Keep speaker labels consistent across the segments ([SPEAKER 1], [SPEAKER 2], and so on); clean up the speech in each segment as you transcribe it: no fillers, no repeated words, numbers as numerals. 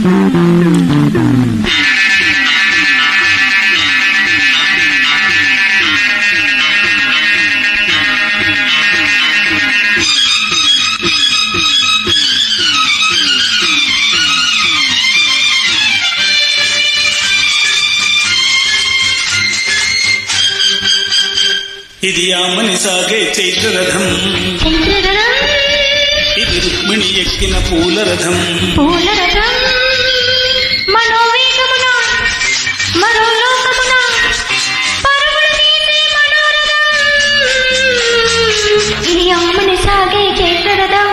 [SPEAKER 1] ఇది ఆమని సాగే చైత్రరథం, ఇది రుక్మిణి ఎక్కిన పూలరథం.
[SPEAKER 2] మనోవేగమున మరోలోకమున పరుగులు తీసే మనోరథం. ఇది ఆమని సాగే చైత్రరథం,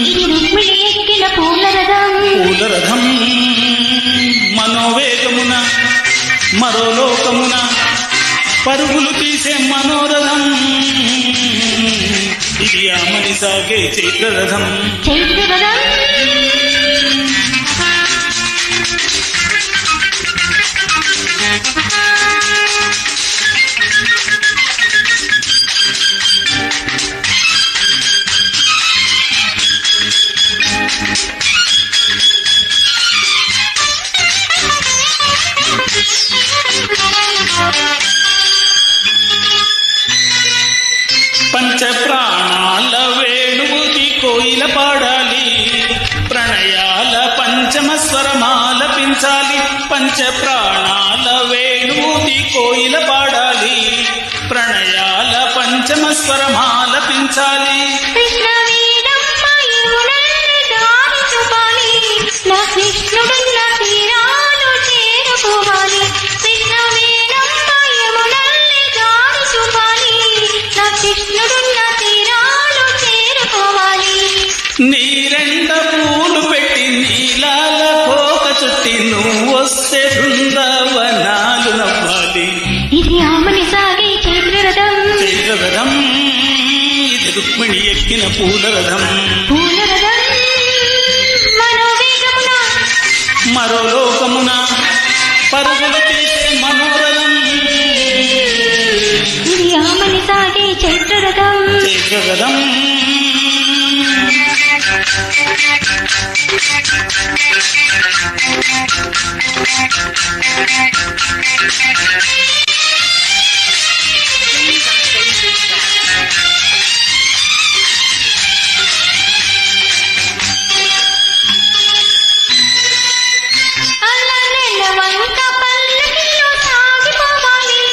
[SPEAKER 2] ఇది రుక్మిణి ఎక్కిన పూలరథం.
[SPEAKER 1] మనోవేగమున మరోలోకమున పరుగులు తీసే మనోరథం. ఇది ఆమని సాగే చైత్రరథం. పంచ ప్రాణాల వేణువుకి కోయిల పాడాలి, ప్రణయాల పంచమ స్వరమాలపించాలి. పంచ ప్రాణాల వేణువుకి కోయిల పాడాలి, ప్రణయాల పంచమ స్వరమాలపించాలి.
[SPEAKER 2] కృష్ణుడున్న తీరాలు చేరుకోవాలి, కృష్ణుడున్న తీరాలు చేరుకోవాలి.
[SPEAKER 1] నీరెండ పూలు పెట్టి నీలాల కోక చుట్టి నువ్వు వస్తే బృందావనాలు నవ్వాలి.
[SPEAKER 2] ఇది ఆమని సాగే చైత్రరథం,
[SPEAKER 1] ఇది రుక్మిణి ఎక్కిన పూలరథం.
[SPEAKER 2] మనోవేగమున
[SPEAKER 1] మరోలోకమున పరుగులు తీసే మనోరథం.
[SPEAKER 2] ఇది ఆమని సాగే చైత్రరథం. అలా నెలవంక పల్లకిలో సాగిపోవాలి,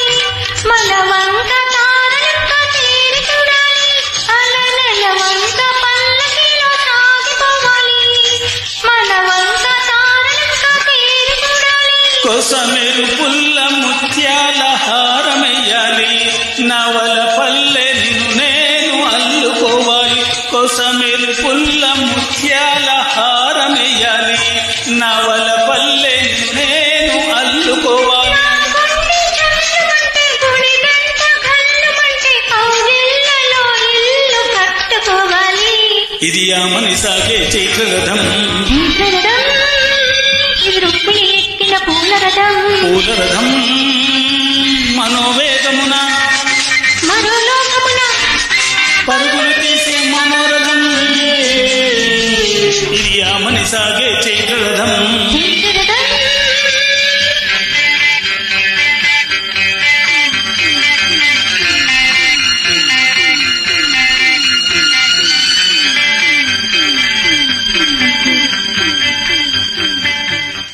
[SPEAKER 2] మన వంక తారలక్క తీరి చూడాలి. అలా నెలవంక పల్లకిలో సాగిపోవాలి, మన వంక తారలక్క తీరి చూడాలి.
[SPEAKER 1] కొసమెరు పుల్ల ముత్యాల హారమెయ్యాలి, నవల పల్లె నిన్ను నేను అల్లుకోవాలి. కొసమెరు పుల్ల ముత్యాల హారమెయ్యాలి, నవల పల్లె నిన్ను నేను అల్లుకోవాలి. ఇది ఆమని సాగే చైత్రరథం,
[SPEAKER 2] ఇది రుక్మిణి ఎక్కిన పూలరథం.
[SPEAKER 1] మనోవేగమున
[SPEAKER 2] మరోలోకమున
[SPEAKER 1] పరుగులు తీసే మనోరథం. ఇది ఆమని సాగే చైత్రరథం.